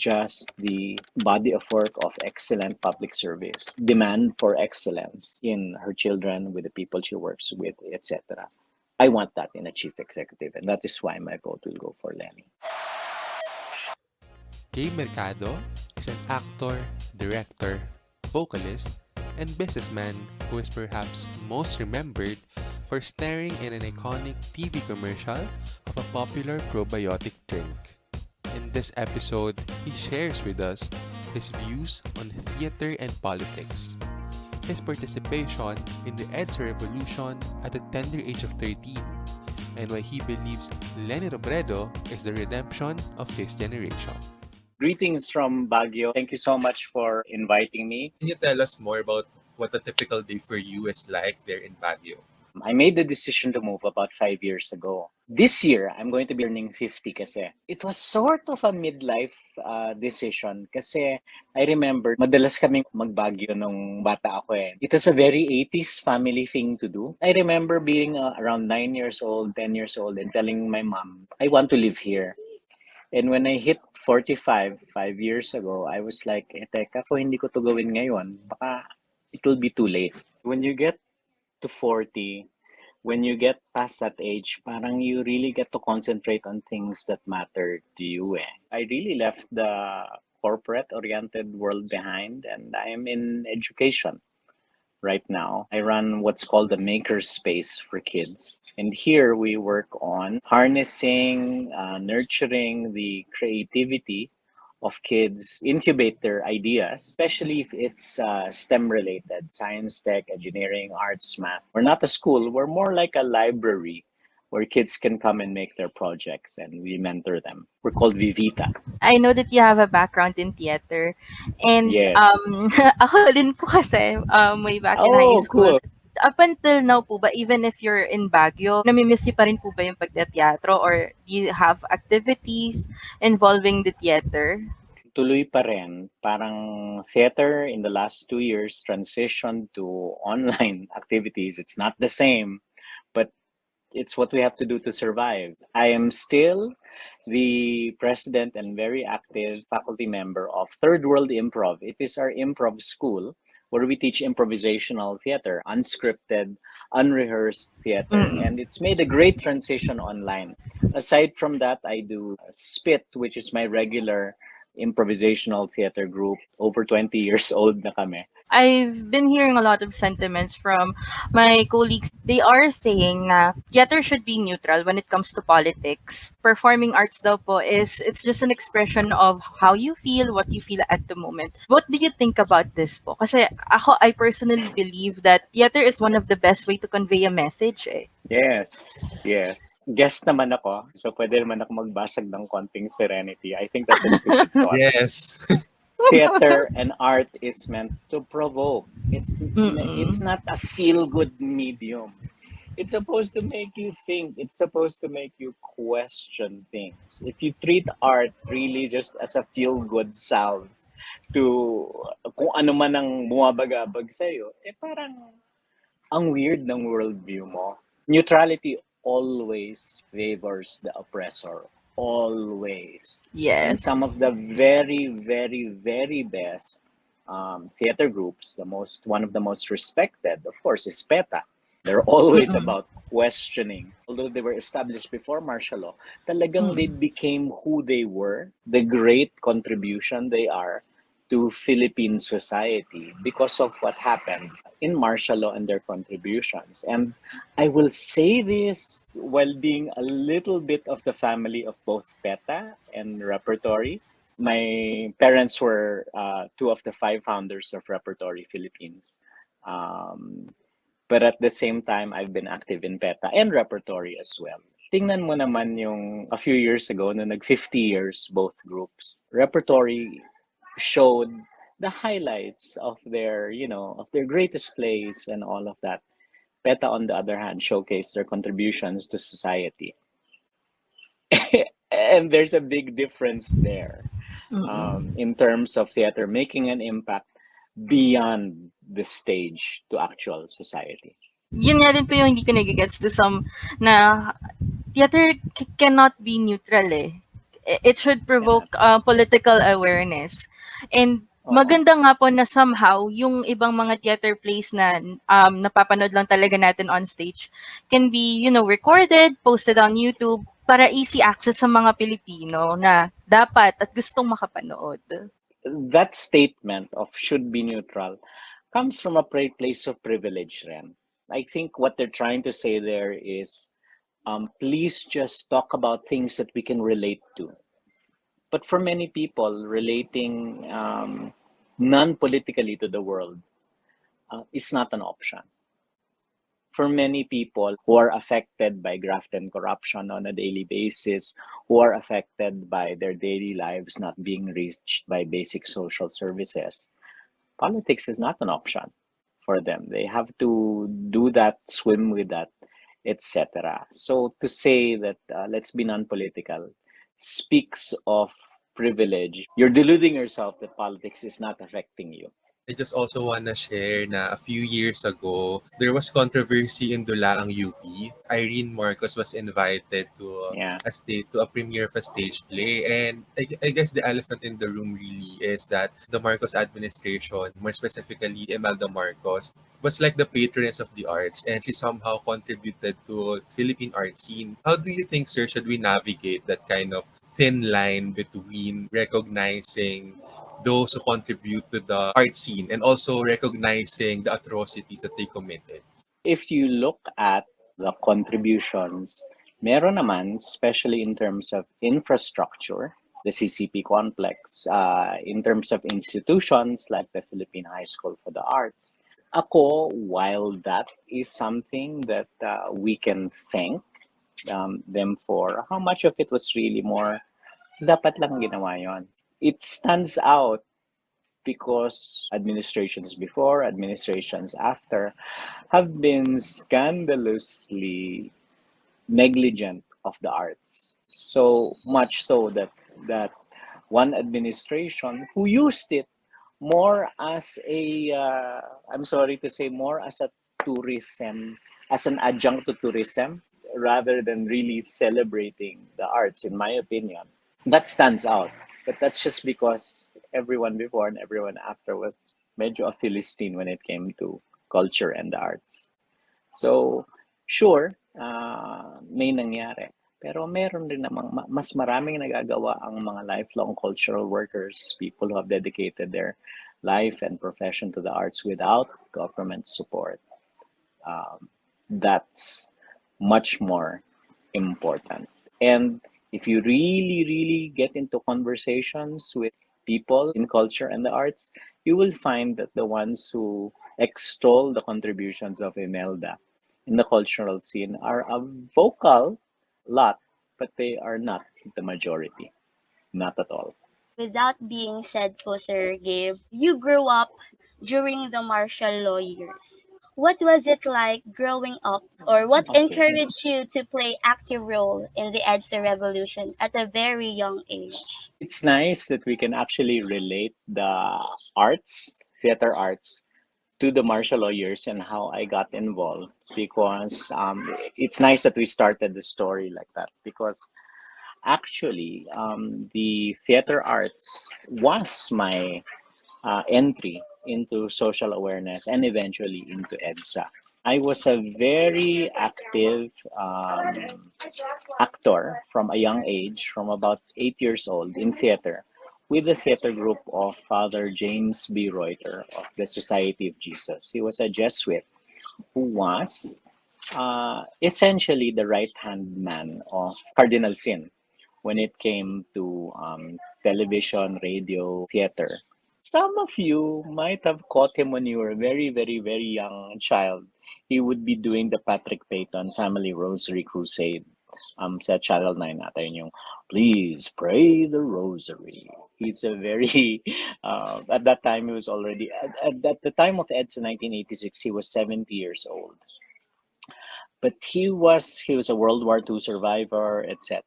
just the body of work of excellent public service, demand for excellence in her children, with the people she works with, etc. I want that in a chief executive, and that is why my vote will go for Leni. Gabe Mercado is an actor, director, vocalist, and businessman who is perhaps most remembered for starring in an iconic TV commercial of a popular probiotic drink. In this episode, he shares with us his views on theater and politics, his participation in the EDSA revolution at the tender age of 13, and why he believes Leni Robredo is the redemption of his generation. Greetings from Baguio. Thank you so much for inviting me. Can you tell us more about what a typical day for you is like there in Baguio? I made the decision to move about 5 years ago. This year, I'm going to be turning 50 kasi. It was sort of a midlife decision kasi I remember madalas kaming mag-Baguio nung bata ako eh. It was a very 80s family thing to do. I remember being around 9 years old, 10 years old and telling my mom, I want to live here. And when I hit 45, 5 years ago, I was like, teka, kung hindi ko to gawin ngayon, baka it will be too late. When you get to 40, when you get past that age, parang you really get to concentrate on things that matter to you. I really left the corporate-oriented world behind, and I am in education right now. I run what's called the maker space for kids. And here we work on harnessing, nurturing the creativity of kids, incubate their ideas, especially if it's STEM related, science, tech, engineering, arts, math. We're not a school, we're more like a library where kids can come and make their projects and we mentor them. We're called Vivita. I know that you have a background in theater. And Yes. ako din po kasi way back in high school. Cool. Up until now po ba, even if you're in Baguio, namimiss niyo pa rin po ba yung pagteatro, or do you have activities involving the theater? Tuloy pa rin. Parang theater in the last 2 years transitioned to online activities. It's not the same, but it's what we have to do to survive. I am still the president and very active faculty member of Third World Improv. It is our improv school where we teach improvisational theater, unscripted, unrehearsed theater. And it's made a great transition online. Aside from that, I do Spit, which is my regular improvisational theater group. Over 20 years old na kami. I've been hearing a lot of sentiments from my colleagues. They are saying na theater should be neutral when it comes to politics. Performing arts daw po it's just an expression of how you feel, what you feel at the moment. What do you think about this po? Kasi I personally believe that theater is one of the best way to convey a message eh. Yes. Guest naman ako, so pwede naman ako magbasag ng konting serenity. I think that's a stupid thought. Yes. Theater and art is meant to provoke. It's not a feel-good medium. It's supposed to make you think. It's supposed to make you question things. If you treat art really just as a feel-good salve to kung ano man ang bumabagabag sa'yo, parang ang weird ng worldview mo. Neutrality always favors the oppressor. Always. Yes. And some of the very, very, very best theater groups, one of the most respected, of course, is PETA. They're always about questioning. Although they were established before martial law, talagang they became who they were, the great contribution they are to Philippine society because of what happened in martial law and their contributions. And I will say this while being a little bit of the family of both PETA and Repertory. My parents were 2 of the 5 founders of Repertory Philippines. But at the same time, I've been active in PETA and Repertory as well. Tingnan mo naman yung a few years ago, na nag 50 years, both groups. Repertory showed the highlights of their greatest plays and all of that. PETA, on the other hand, showcased their contributions to society. And there's a big difference there in terms of theater making an impact beyond the stage to actual society. Yun nga din po yung hindi ko nagigets to some na theater cannot be neutral eh. It should provoke Definitely. political awareness. And Oo. maganda nga po na somehow yung ibang mga theater plays na napapanood lang talaga natin on stage can be, recorded, posted on YouTube para easy access sa mga Pilipino na dapat at gustong makapanood. That statement of should be neutral comes from a place of privilege, Ren. I think what they're trying to say there is please just talk about things that we can relate to. But for many people, relating non politically to the world is not an option. For many people who are affected by graft and corruption on a daily basis, who are affected by their daily lives not being reached by basic social services, politics is not an option for them. They have to do that, swim with that, etc. So to say that let's be non-political speaks of privilege. You're deluding yourself that politics is not affecting you. I just also wanna share na a few years ago, there was controversy in Dulaang UP. Irene Marcos was invited to Yeah. a premiere of a stage play. And I guess the elephant in the room really is that the Marcos administration, more specifically Imelda Marcos, was like the patroness of the arts, and she somehow contributed to Philippine art scene. How do you think, sir, should we navigate that kind of thin line between recognizing those who contribute to the art scene and also recognizing the atrocities that they committed? If you look at the contributions, meron naman, especially in terms of infrastructure, the CCP complex, in terms of institutions like the Philippine High School for the Arts. Ako, while that is something that we can thank them for, how much of it was really more, dapat lang ginawa yon. It stands out because administrations before, administrations after have been scandalously negligent of the arts. So much so that one administration who used it more as a I'm sorry to say, more as a tourism, as an adjunct to tourism, rather than really celebrating the arts, in my opinion. That stands out. But that's just because everyone before and everyone after was medyo a Philistine when it came to culture and the arts. So, sure, may nangyari. Pero meron rin namang mas maraming nagagawa ang mga lifelong cultural workers, people who have dedicated their life and profession to the arts without government support. That's much more important. And if you really, really get into conversations with people in culture and the arts, you will find that the ones who extol the contributions of Imelda in the cultural scene are a vocal lot, but they are not the majority. Not at all. With that being said po, Sir Gabe, you grew up during the martial law years. What was it like growing up, or what Okay. encouraged you to play active role in the EDSA revolution at a very young age? It's nice that we can actually relate the arts, theater arts, to the martial law years and how I got involved, because it's nice that we started the story like that, because actually the theater arts was my entry into social awareness and eventually into EDSA. I was a very active actor from a young age, from about 8 years old, in theater, with the theater group of Father James B. Reuter of the Society of Jesus. He was a Jesuit who was essentially the right hand man of Cardinal Sin when it came to television, radio, theater. Some of you might have caught him when you were a very, very, very young child. He would be doing the Patrick Peyton Family Rosary Crusade. Sa Channel 9 ata yun yung, please pray the rosary. He's a very, at that time he was already, at the time of EDSA 1986, he was 70 years old. But he was a World War II survivor, etc.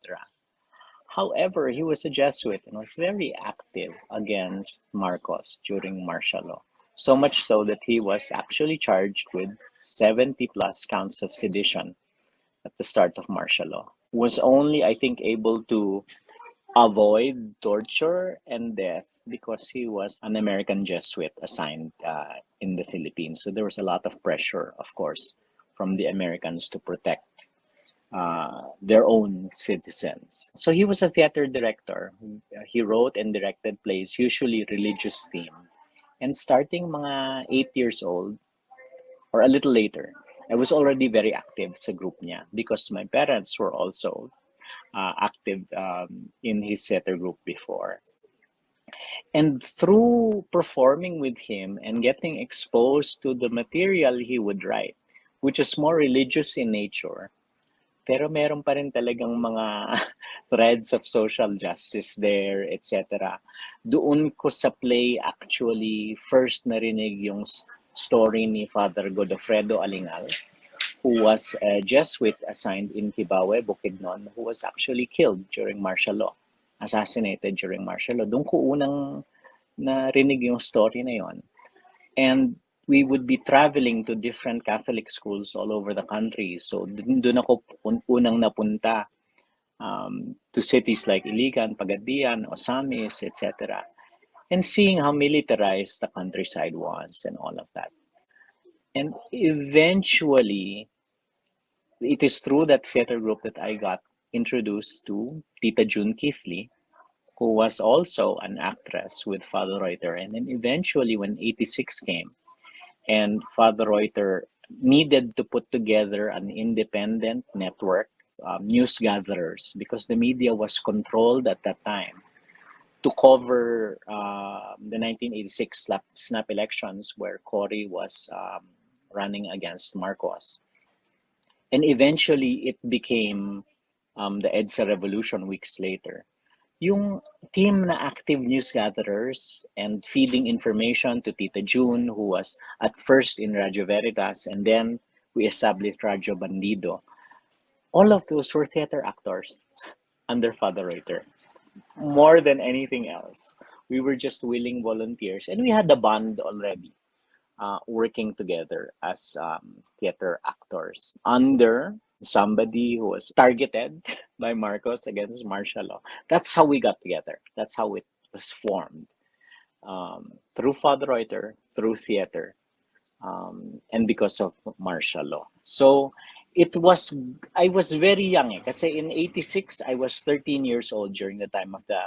However, he was a Jesuit and was very active against Marcos during martial law. So much so that he was actually charged with 70 plus counts of sedition at the start of martial law. Was only, I think, able to avoid torture and death because he was an American Jesuit assigned in the Philippines. So there was a lot of pressure, of course, from the Americans to protect their own citizens. So he was a theater director. He wrote and directed plays, usually religious themed. And starting mga 8 years old, or a little later, I was already very active sa group niya because my parents were also active in his theater group before. And through performing with him and getting exposed to the material he would write, which is more religious in nature, pero meron pa rin talagang mga threads of social justice there, etc. Doon ko sa play actually first narinig yung story ni Father Godofredo Alingal, who was a Jesuit assigned in Kibawe, Bukidnon, who was actually killed during martial law, assassinated during martial law. Doon ko unang narinig yung story na yon. And we would be traveling to different Catholic schools all over the country. So doon ako unang napunta to cities like Iligan, Pagadian, Osamis, etc. And seeing how militarized the countryside was and all of that. And eventually, it is through that theater group that I got introduced to Tita June Keithley, who was also an actress with Father Reuter. And then eventually, when 86 came, and Father Reuter needed to put together an independent network, news gatherers, because the media was controlled at that time to cover the 1986 snap elections where Cory was running against Marcos. And eventually, it became the EDSA revolution weeks later. Yung team na active news gatherers and feeding information to Tita June, who was at first in Radyo Veritas, and then we established Radyo Bandido. All of those were theater actors under Father Reuter. More than anything else, we were just willing volunteers, and we had a bond already, working together as theater actors under somebody who was targeted by Marcos against martial law. That's how we got together. That's how it was formed, through Father Reuter, through theater, and because of martial law. So I was very young kasi in 86, I was 13 years old during the time of the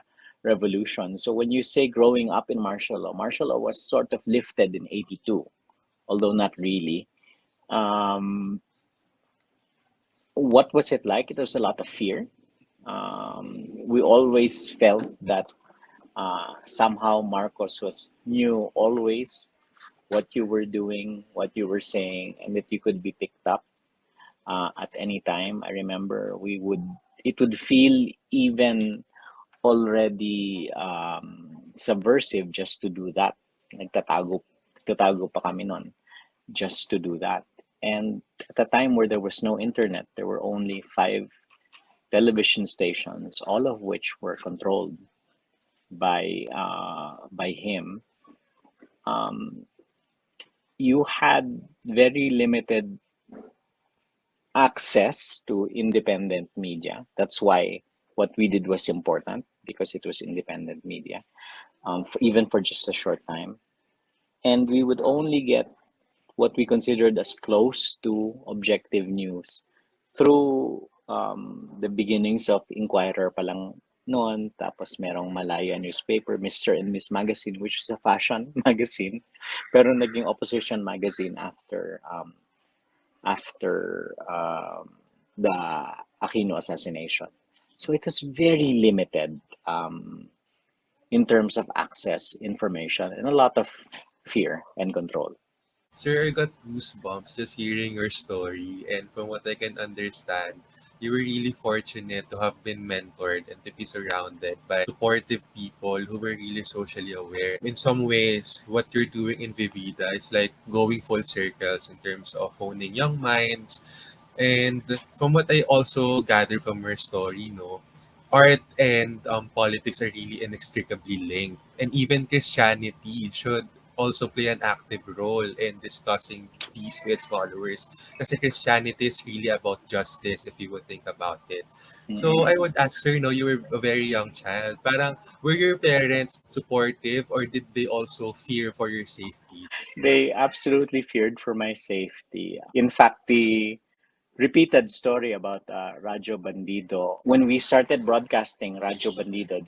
revolution. So when you say growing up in martial law was sort of lifted in 82, although not really. What was it like? It was a lot of fear. We always felt that somehow Marcos knew always what you were doing, what you were saying, and that you could be picked up at any time. I remember it would feel even already subversive just to do that. Nagtatago pa kami nun just to do that. And at a time where there was no internet, there were only 5 television stations, all of which were controlled by him. You had very limited access to independent media. That's why what we did was important, because it was independent media, even for just a short time. And we would only get what we considered as close to objective news through the beginnings of Inquirer pa lang noon, tapos merong Malaya newspaper, Mr. and Miss Magazine, which is a fashion magazine, pero naging opposition magazine after the Aquino assassination. So it was very limited in terms of access, information, and a lot of fear and control. Sir, I got goosebumps just hearing your story. And from what I can understand, you were really fortunate to have been mentored and to be surrounded by supportive people who were really socially aware. In some ways, what you're doing in Vivida is like going full circles in terms of honing young minds. And from what I also gather from your story, art and politics are really inextricably linked. And even Christianity should also play an active role in discussing peace with its followers. Kasi Christianity is really about justice if you would think about it. So Mm-mm. I would ask her, you were a very young child. Parang, were your parents supportive or did they also fear for your safety? They absolutely feared for my safety. In fact, the repeated story about Radyo Bandido. When we started broadcasting Radyo Bandido,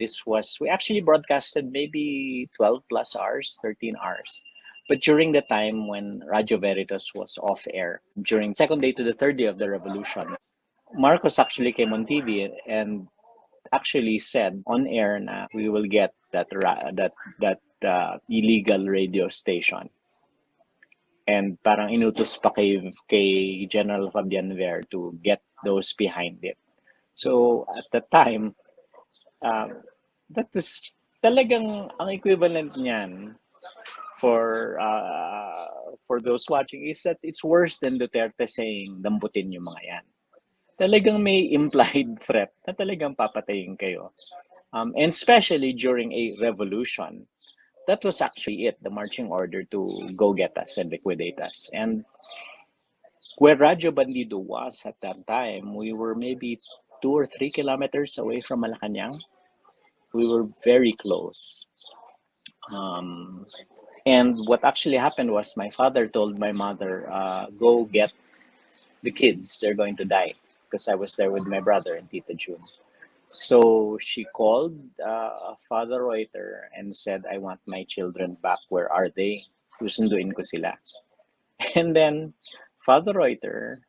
we actually broadcasted maybe 12 plus hours, 13 hours. But during the time when Radyo Veritas was off air, during second day to the third day of the revolution, Marcos actually came on TV and actually said on air na we will get that illegal radio station. And parang inutos pa kay General Fabian Ver to get those behind it. So at the time, um, that was talagang ang equivalent niyan for those watching is that it's worse than Duterte saying damputin yung mga yan. Talagang may implied threat na talagang papatayin kayo. And especially during a revolution, that was actually it, the marching order to go get us and liquidate us. And where Radyo Bandido was at that time, we were maybe 2 or 3 kilometers away from Malacanang. We were very close. Um, and what actually happened was my father told my mother, go get the kids, they're going to die. Because I was there with my brother and Tita June. So she called Father Reuter and said, I want my children back. Where are they? Susunduin ko sila. And then Father Reuter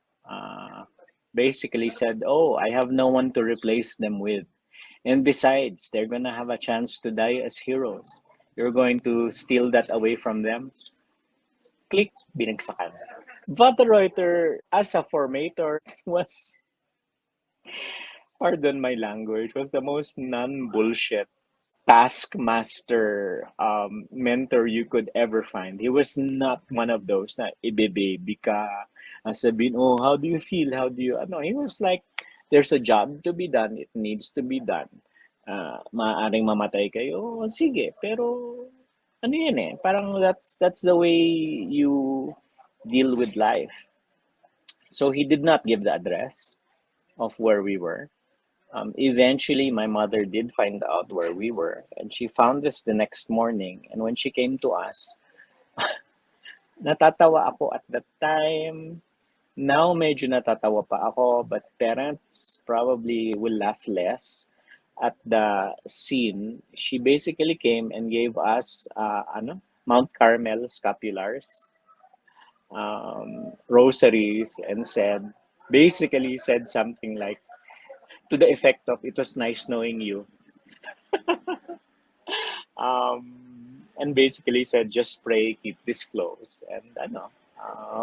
basically said, oh, I have no one to replace them with. And besides, they're going to have a chance to die as heroes. You're going to steal that away from them. Click, binagsakan. Father Reuter, as a formator, was, pardon my language, was the most non-bullshit taskmaster mentor you could ever find. He was not one of those na ibe-baby ka, sabihin, oh, how do you feel? How do you, no, he was like, there's a job to be done. It needs to be done. Maaaring mamatay kayo, oh, sige. Pero, ano yan eh, parang that's the way you deal with life. So he did not give the address of where we were. Eventually, my mother did find out where we were, and she found us the next morning. And when she came to us, natatawa ako at that time. Now, medyo natatawa pa ako, but parents probably will laugh less at the scene. She basically came and gave us, Mount Carmel scapulars, rosaries, and basically said something like, to the effect of, it was nice knowing you. And basically said, just pray, keep this close, and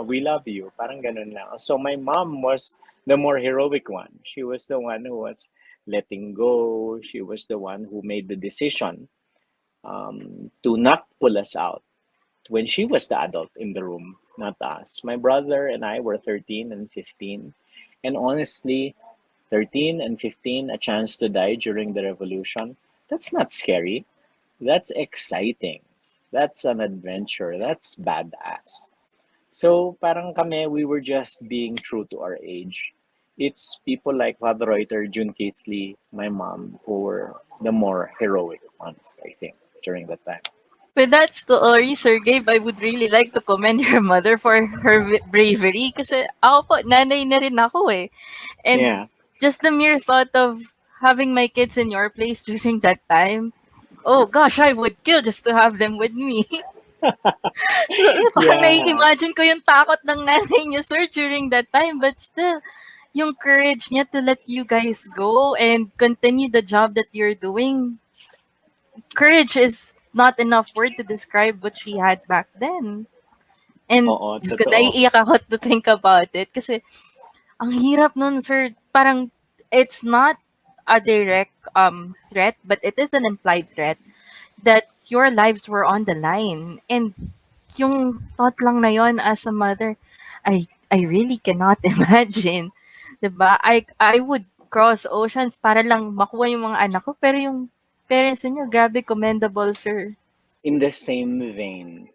we love you. Parang ganun lang. So my mom was the more heroic one. She was the one who was letting go. She was the one who made the decision to not pull us out when she was the adult in the room, not us. My brother and I were 13 and 15. And honestly, 13 and 15, a chance to die during the revolution, that's not scary. That's exciting. That's an adventure. That's badass. So parang kami, we were just being true to our age. It's people like Father Reuter, June Keithley, my mom, who were the more heroic ones, I think, during that time. With that story, Sir Gabe, I would really like to commend your mother for her bravery. Kasi ako po, nanay na rin ako eh. And Yeah. just the mere thought of having my kids in your place during that time, oh gosh, I would kill just to have them with me. So, parang Yeah. nai-imagine ko yung takot ng nanay niya, sir, during that time. But still, yung courage niya to let you guys go and continue the job that you're doing. Courage is not enough word to describe what she had back then. And Oo, Diyos ko, totoo. naiiyak ako to think about it. Kasi, ang hirap nun, sir. Parang, it's not a direct threat, but it is an implied threat that your lives were on the line. And yung thought lang na yon as a mother, I really cannot imagine. 'Di ba? I would cross oceans para lang makuha yung mga anak ko, pero yung parents niyo, grabe commendable, sir. In the same vein,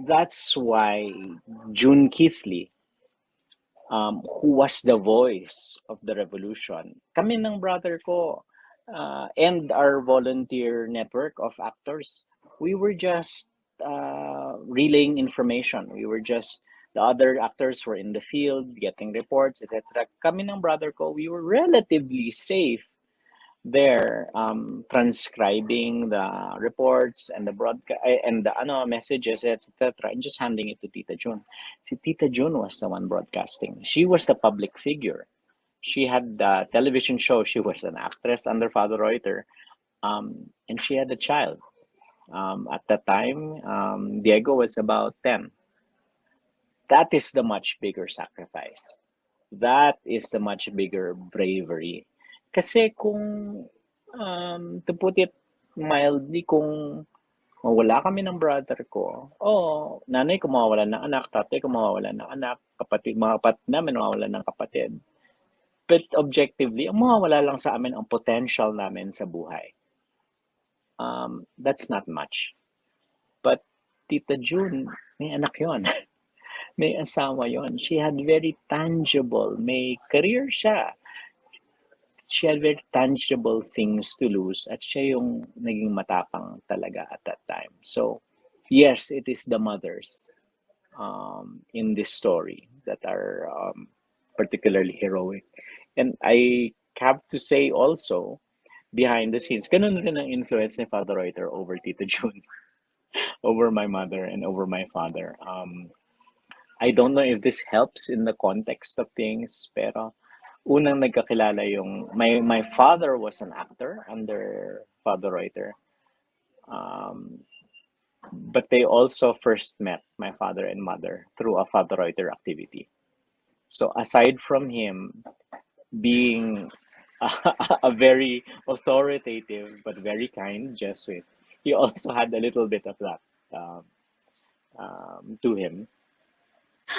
that's why June Keithley, who was the voice of the revolution, kami ng brother ko, and our volunteer network of actors, we were just relaying information. We were just, the other actors were in the field getting reports, etc. Kami ng brother ko, we were relatively safe there, transcribing the reports and the broadcast and the messages, etc., and just handing it to Tita June. Si Tita June was the one broadcasting. She was the public figure. She had the television show. She was an actress under Father Reuter, and she had a child. At that time, Diego was about 10. That is the much bigger sacrifice. That is the much bigger bravery. Kasi kung, to put it mildly, kung mawala kami ng brother ko, nanay ko mawawalan ng anak, tatay ko mawawalan ng anak, kapatid, mga kapatid namin mawawalan ng kapatid. But objectively, ang mawawala lang sa amin ang potential namin sa buhay. That's not much. But Tita June, may anak yon. May asawa yon. She had very tangible, may career siya. She had very tangible things to lose at siya yung naging matapang talaga at that time. So, yes, it is the mothers in this story that are particularly heroic. And I have to say also, behind the scenes, ganun rin ang influence ni Father Reuter over Tita June, over my mother and over my father. I don't know if this helps in the context of things, pero unang nagkakilala yung, my father was an actor under Father Reuter. But they also first met, my father and mother, through a Father Reuter activity. So aside from him being a very authoritative but very kind Jesuit, he also had a little bit of that to him.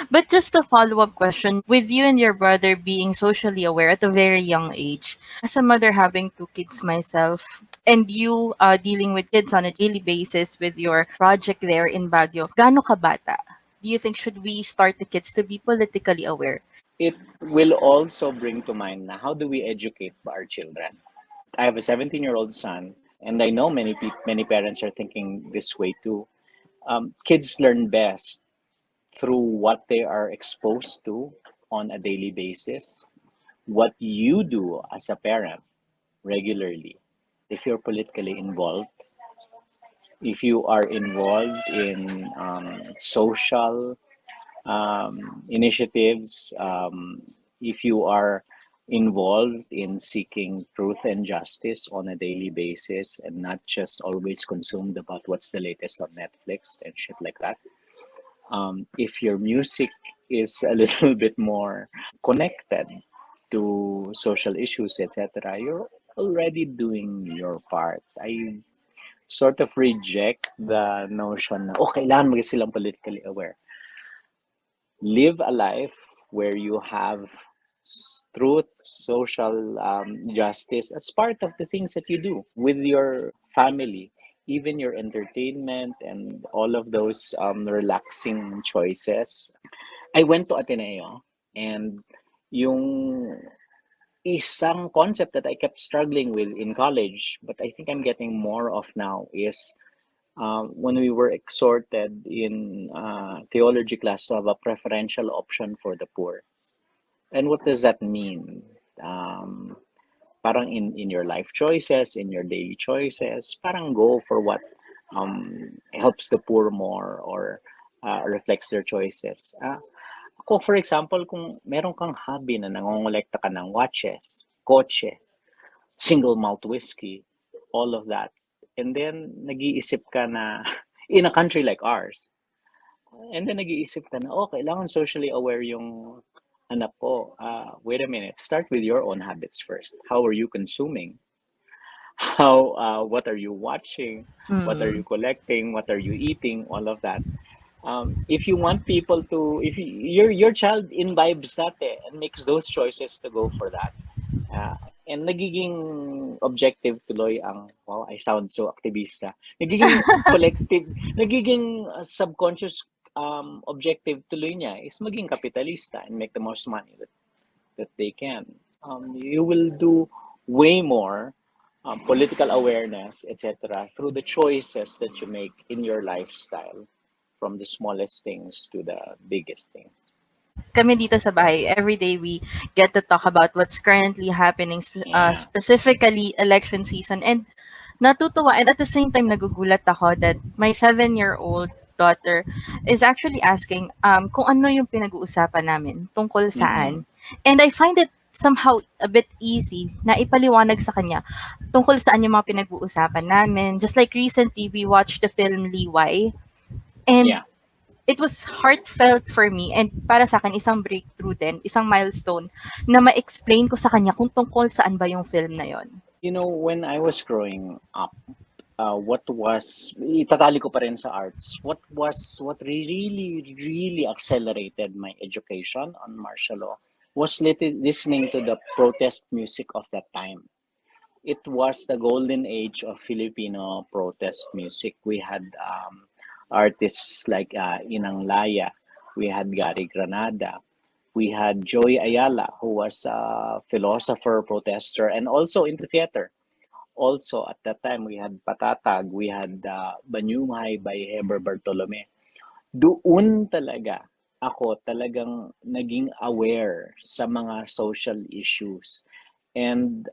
But just a follow-up question, with you and your brother being socially aware at a very young age, as a mother having 2 kids myself, and you dealing with kids on a daily basis with your project there in Baguio, gaano ka bata? Do you think should we start the kids to be politically aware? It will also bring to mind na how do we educate our children? I have a 17-year-old son, and I know many parents are thinking this way too. Kids learn best through what they are exposed to on a daily basis, what you do as a parent regularly. If you're politically involved, if you are involved in social initiatives, if you are involved in seeking truth and justice on a daily basis and not just always consumed about what's the latest on Netflix and shit like that. If your music is a little bit more connected to social issues, etc., you're already doing your part. I sort of reject the notion na, kailangan maging silang politically aware. Live a life where you have truth, social justice as part of the things that you do with your family, even your entertainment and all of those relaxing choices. I went to Ateneo, and yung isang concept that I kept struggling with in college, but I think I'm getting more of now, is when we were exhorted in theology class to have a preferential option for the poor. And what does that mean? Parang in your life choices, in your daily choices, parang go for what helps the poor more or reflects their choices. Ako, for example, kung meron kang hobby na nangongolekta ka ng watches, kotse, single malt whiskey, all of that, and then nag-iisip ka na, in a country like ours, and then nag-iisip ka na, kailangan socially aware yung anak ko. Wait a minute, start with your own habits first. How are you consuming? What are you watching? What are you collecting? What are you eating? All of that. If you want people to, if your child imbibes that and makes those choices to go for that, And nagiging objective tuloy ang, wow, I sound so activista. Nagiging collective, nagiging subconscious objective tuloy niya is maging kapitalista and make the most money that they can. You will do way more political awareness, etc., through the choices that you make in your lifestyle, from the smallest things to the biggest things. Kami dito sa bahay, every day we get to talk about what's currently happening, Yeah. specifically election season. And natutuwa, and at the same time nagugulat ako that my 7-year-old daughter is actually asking kung ano yung pinag-uusapan namin tungkol saan. And I find it somehow a bit easy na ipaliwanag sa kanya tungkol saan yung mga pinag-uusapan namin. Just like recently, we watched the film Liway. And Yeah. it was heartfelt for me, and para sa akin isang breakthrough din, isang milestone na ma-explain ko sa kanya kung tungkol saan ba yung film na yon. You know, when I was growing up, itatali ko pa rin sa arts, what really accelerated my education on martial law was listening to the protest music of that time. It was the golden age of Filipino protest music. We had artists like Inang Laya, we had Gary Granada, we had Joy Ayala, who was a philosopher, protester, and also into theater. Also, at that time, we had Patatag, we had Banyumay by Heber Bartolome. Doon talaga, ako talagang naging aware sa mga social issues. And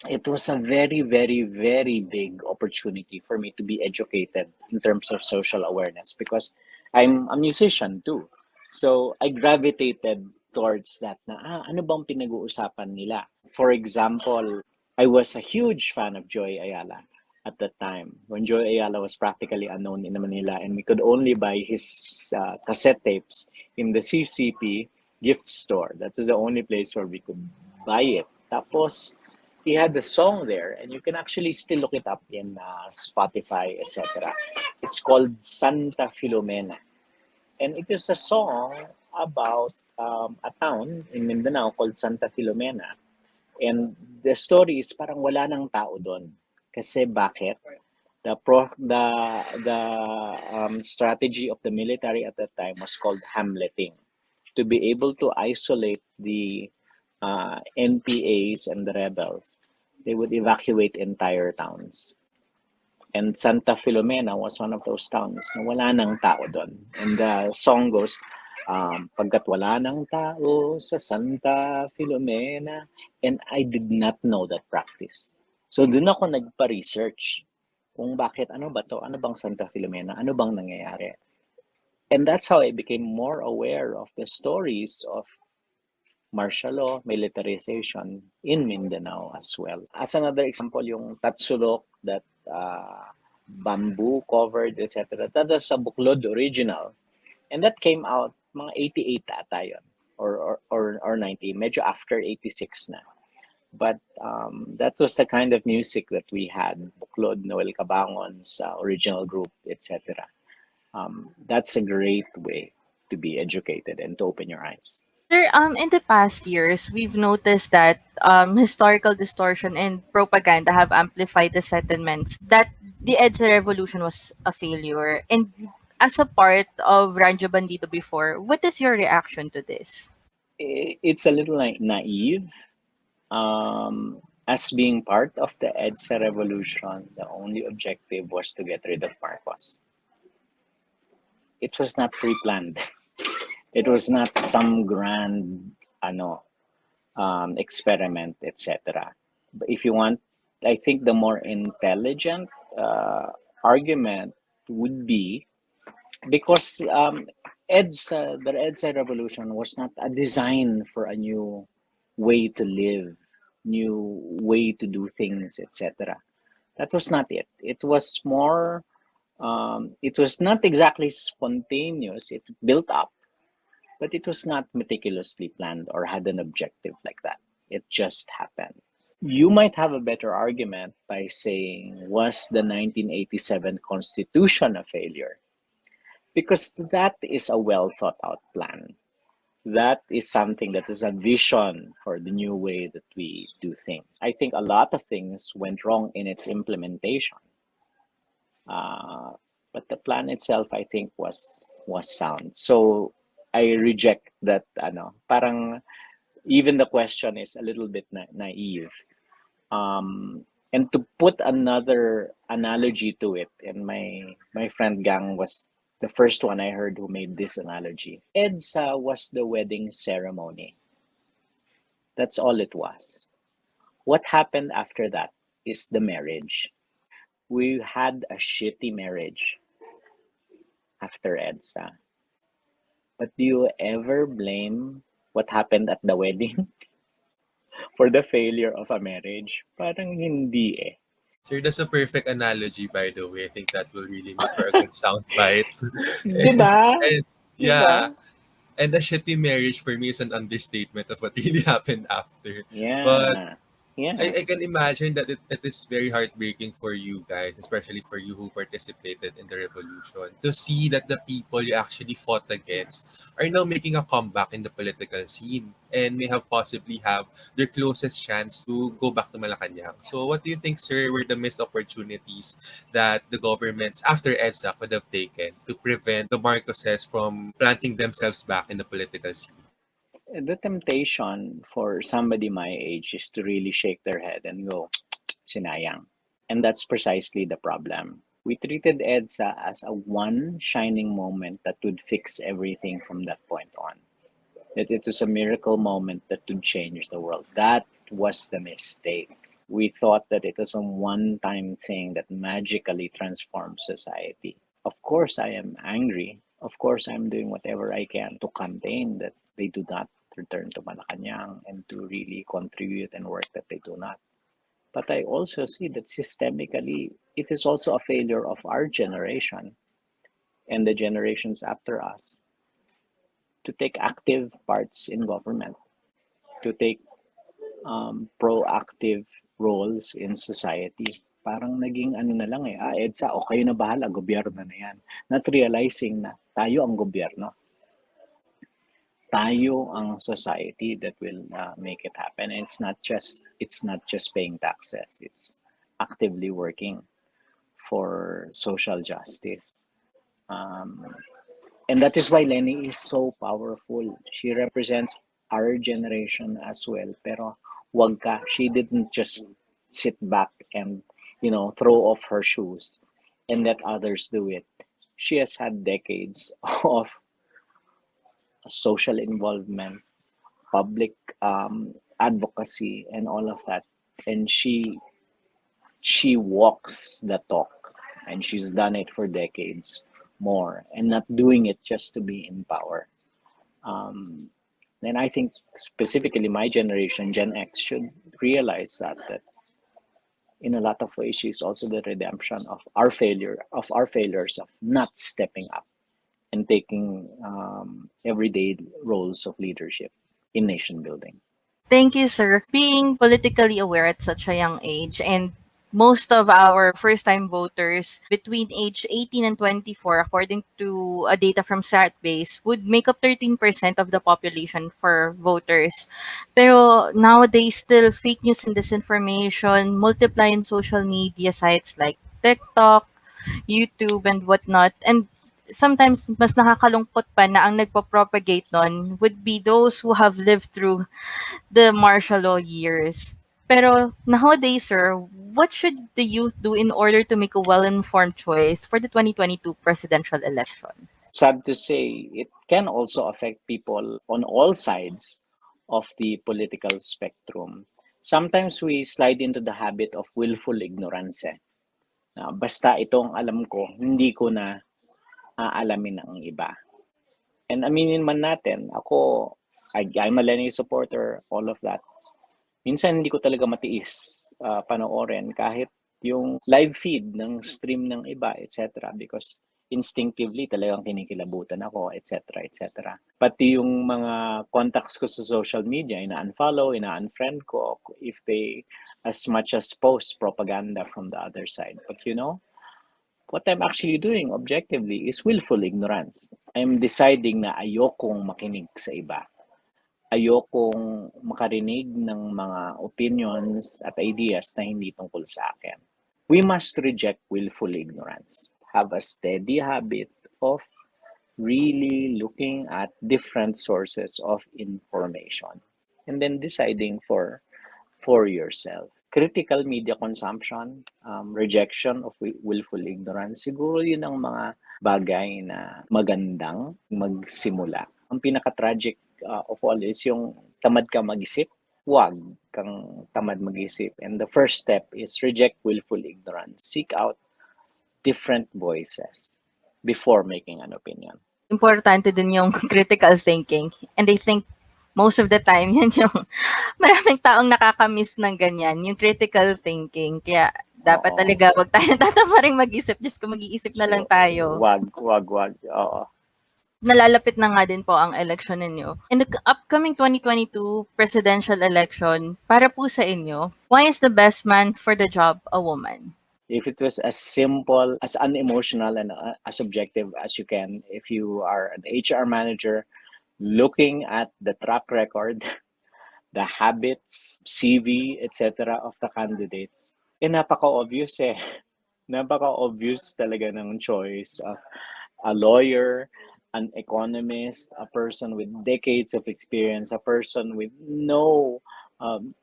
it was a very, very, very big opportunity for me to be educated in terms of social awareness, because I'm a musician too. So I gravitated towards that na, ano bang pinag-uusapan nila? For example, I was a huge fan of Joy Ayala at that time, when Joy Ayala was practically unknown in Manila, and we could only buy his cassette tapes in the CCP gift store. That was the only place where we could buy it. Tapos, he had the song there, and you can actually still look it up in Spotify, etc. It's called Santa Filomena. And it is a song about a town in Mindanao called Santa Filomena. And the story is parang wala nang tao doon. Kasi bakit? The strategy of the military at that time was called hamleting. To be able to isolate the NPAs and the rebels, they would evacuate entire towns. And Santa Filomena was one of those towns na wala nang tao doon. And the song goes, pagkat wala nang tao sa Santa Filomena. And I did not know that practice. So doon ako nagpa-research kung bakit, ano ba to? Ano bang Santa Filomena? Ano bang nangyayari? And that's how I became more aware of the stories of martial law, militarization in Mindanao as well. As another example, yung Tatsulok, that bamboo covered, etc. That was a Buklod original. And that came out mga 88 ata yun, or 90, medyo after 86 na. But that was the kind of music that we had, Buklod, Noel Cabangon's original group, etc. That's a great way to be educated and to open your eyes. Sir, in the past years, we've noticed that historical distortion and propaganda have amplified the sentiments that the EDSA revolution was a failure. And as a part of Radyo Bandido before, what is your reaction to this? It's a little like naive. As being part of the EDSA revolution, the only objective was to get rid of Marcos. It was not pre-planned. It was not some grand experiment, etc. But if you want, I think the more intelligent argument would be, because the EDSA revolution was not a design for a new way to live, new way to do things, etc. That was not it. It was more, it was not exactly spontaneous. It built up, but it was not meticulously planned or had an objective like that. It just happened. You might have a better argument by saying, was the 1987 Constitution a failure? Because that is a well thought out plan. That is something that is a vision for the new way that we do things. I think a lot of things went wrong in its implementation. Uh, but the plan itself, I think, was sound. So I reject that. Parang even the question is a little bit naive. And to put another analogy to it, and my friend Gang was the first one I heard who made this analogy. EDSA was the wedding ceremony. That's all it was. What happened after that is the marriage. We had a shitty marriage after EDSA. But do you ever blame what happened at the wedding for the failure of a marriage? Parang hindi eh. Sir, that's a perfect analogy, by the way. I think that will really make for a good soundbite. Diba? And yeah, Diba? and a shitty marriage for me is an understatement of what really happened after. But Yeah. Yeah. I can imagine that it is very heartbreaking for you guys, especially for you who participated in the revolution, to see that the people you actually fought against are now making a comeback in the political scene and may have possibly have their closest chance to go back to Malacanang. So what do you think, sir, were the missed opportunities that the governments after EDSA could have taken to prevent the Marcoses from planting themselves back in the political scene? The temptation for somebody my age is to really shake their head and go, sinayang. And that's precisely the problem. We treated EDSA as a one shining moment that would fix everything from that point on. That it was a miracle moment that would change the world. That was the mistake. We thought that it was a one time thing that magically transformed society. Of course, I am angry. Of course, I'm doing whatever I can to campaign that they do not return to Malacanang and to really contribute and work that they do not. But I also see that systemically, it is also a failure of our generation and the generations after us to take active parts in government, to take proactive roles in society. Parang naging ano na lang EDSA, o kayo na bahala, gobyerno na yan. Not realizing na tayo ang gobyerno. Tayo ang society that will make it happen. And it's not just paying taxes. It's actively working for social justice. And that is why Leni is so powerful. She represents our generation as well. Pero wag ka, she didn't just sit back and, throw off her shoes and let others do it. She has had decades of social involvement, public advocacy, and all of that. And she walks the talk, and she's done it for decades more, and not doing it just to be in power. Then I think specifically my generation, Gen X, should realize that in a lot of ways she's also the redemption of our failures of not stepping up and taking everyday roles of leadership in nation building. Thank you, sir. Being politically aware at such a young age, and most of our first-time voters between age 18 and 24, according to a data from StatBase, would make up 13% of the population for voters. Pero nowadays, still fake news and disinformation multiply in social media sites like TikTok, YouTube, and whatnot. And sometimes mas nakakalungkot pa na ang nagpo-propagate nun would be those who have lived through the martial law years. Pero nowadays, sir, what should the youth do in order to make a well-informed choice for the 2022 presidential election? Sad to say, it can also affect people on all sides of the political spectrum. Sometimes we slide into the habit of willful ignorance. Basta itong alam ko, hindi ko na aalamin ng iba. And aminin man natin, I'm a Leni supporter, all of that. Minsan hindi ko talaga matiis panoorin kahit yung live feed ng stream ng iba, etc. Because instinctively talagang kinikilabutan ako, etc. etc. Pati yung mga contacts ko sa social media, ina-unfollow, ina-unfriend ko if they as much as post propaganda from the other side. But what I'm actually doing objectively is willful ignorance. I'm deciding na ayokong makinig sa iba. Ayokong makarinig ng mga opinions at ideas na hindi tungkol sa akin. We must reject willful ignorance. Have a steady habit of really looking at different sources of information and then deciding for yourself. Critical media consumption, rejection of willful ignorance, siguro yun ang mga bagay na magandang magsimula. Ang pinaka-tragic of all is yung tamad ka mag-isip, wag kang tamad mag-isip. And the first step is reject willful ignorance. Seek out different voices before making an opinion. Importante din yung critical thinking. And I think most of the time, yan yung maraming taong nakakamiss ng ganyan, yung critical thinking. Kaya dapat Oo. talaga wag tayong tatamaring mag-isip. Just kung mag-iisip na lang tayo. Wag. Oo. Nalalapit na nga din po ang election ninyo. In the upcoming 2022 presidential election, para po sa inyo, why is the best man for the job a woman? If it was as simple, as unemotional, and as objective as you can, if you are an HR manager looking at the track record, the habits, CV, etc. of the candidates, napaka-obvious eh. Napaka-obvious talaga ng choice of a lawyer, an economist, a person with decades of experience, a person with no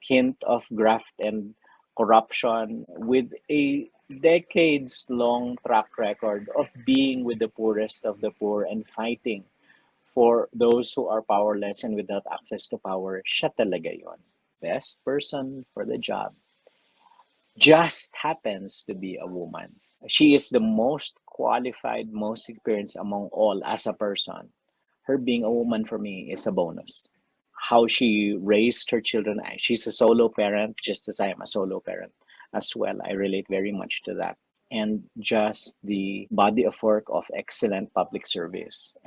hint of graft and corruption, with a decades-long track record of being with the poorest of the poor and fighting for those who are powerless and without access to power. Siya talaga yun. Best person for the job. Just happens to be a woman. She is the most qualified, most experienced among all as a person. Her being a woman for me is a bonus. How she raised her children. She's a solo parent, just as I am a solo parent as well. I relate very much to that. And just the body of work of excellent public service,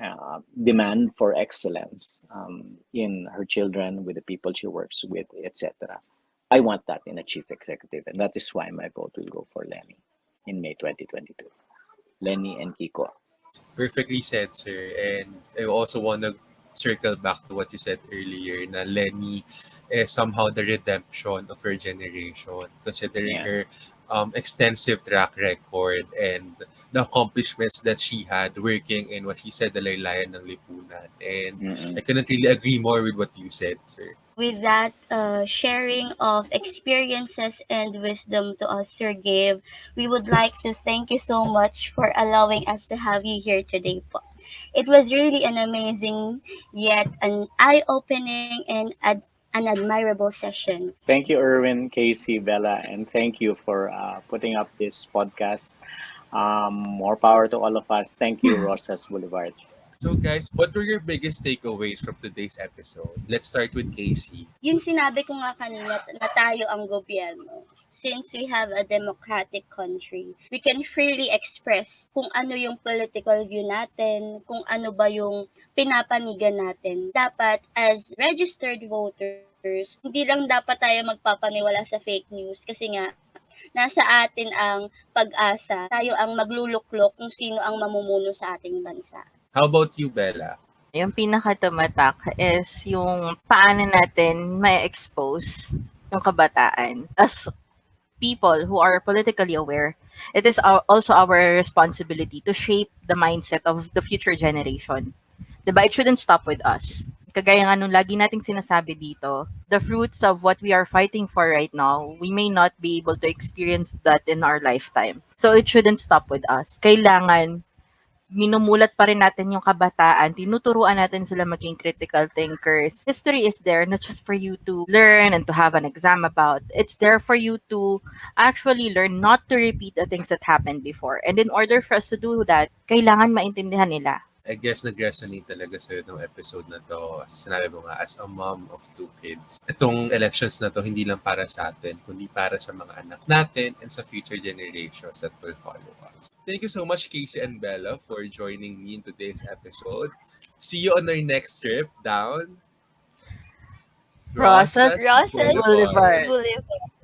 demand for excellence in her children, with the people she works with, etc. I want that in a chief executive, and that is why my vote will go for Leni in May 2022. Leni and Kiko. Perfectly said, sir. And I also want to circle back to what you said earlier, na Leni is somehow the redemption of her generation, considering her extensive track record and the accomplishments that she had working in what she said, the laylayan ng lipunan. And I couldn't really agree more with what you said, sir. With that sharing of experiences and wisdom to us, Sir Gabe, we would like to thank you so much for allowing us to have you here today po. It was really an amazing, yet an eye-opening and an admirable session. Thank you, Erwin, Casey, Bella, and thank you for putting up this podcast. More power to all of us. Thank you, Rosas Boulevard. So guys, what were your biggest takeaways from today's episode? Let's start with Casey. Yung sinabi ko nga kanina na tayo ang gobyerno. Since we have a democratic country, we can freely express kung ano yung political view natin, kung ano ba yung pinapanigan natin. Dapat, as registered voters, hindi lang dapat tayo magpapaniwala sa fake news kasi nga, nasa atin ang pag-asa. Tayo ang magluluklok kung sino ang mamumuno sa ating bansa. How about you, Bella? Yung pinaka-tumatak is yung paano natin may expose yung kabataan. As people who are politically aware, it is also our responsibility to shape the mindset of the future generation. Diba? It shouldn't stop with us. Kagaya nga nung lagi nating sinasabi dito, the fruits of what we are fighting for right now, we may not be able to experience that in our lifetime. So it shouldn't stop with us. Kailangan minumulat pa rin natin yung kabataan, tinuturuan natin sila maging critical thinkers. History is there not just for you to learn and to have an exam about. It's there for you to actually learn not to repeat the things that happened before. And in order for us to do that, kailangan maintindihan nila. I guess nag-resonate talaga sa'yo ng episode na to. Sinabi mo nga, as a mom of 2 kids, itong elections na to hindi lang para sa atin, kundi para sa mga anak natin and sa future generations that will follow us. Thank you so much, Casey and Bella, for joining me in today's episode. See you on our next trip down Rosas Boulevard. Boulevard. Boulevard.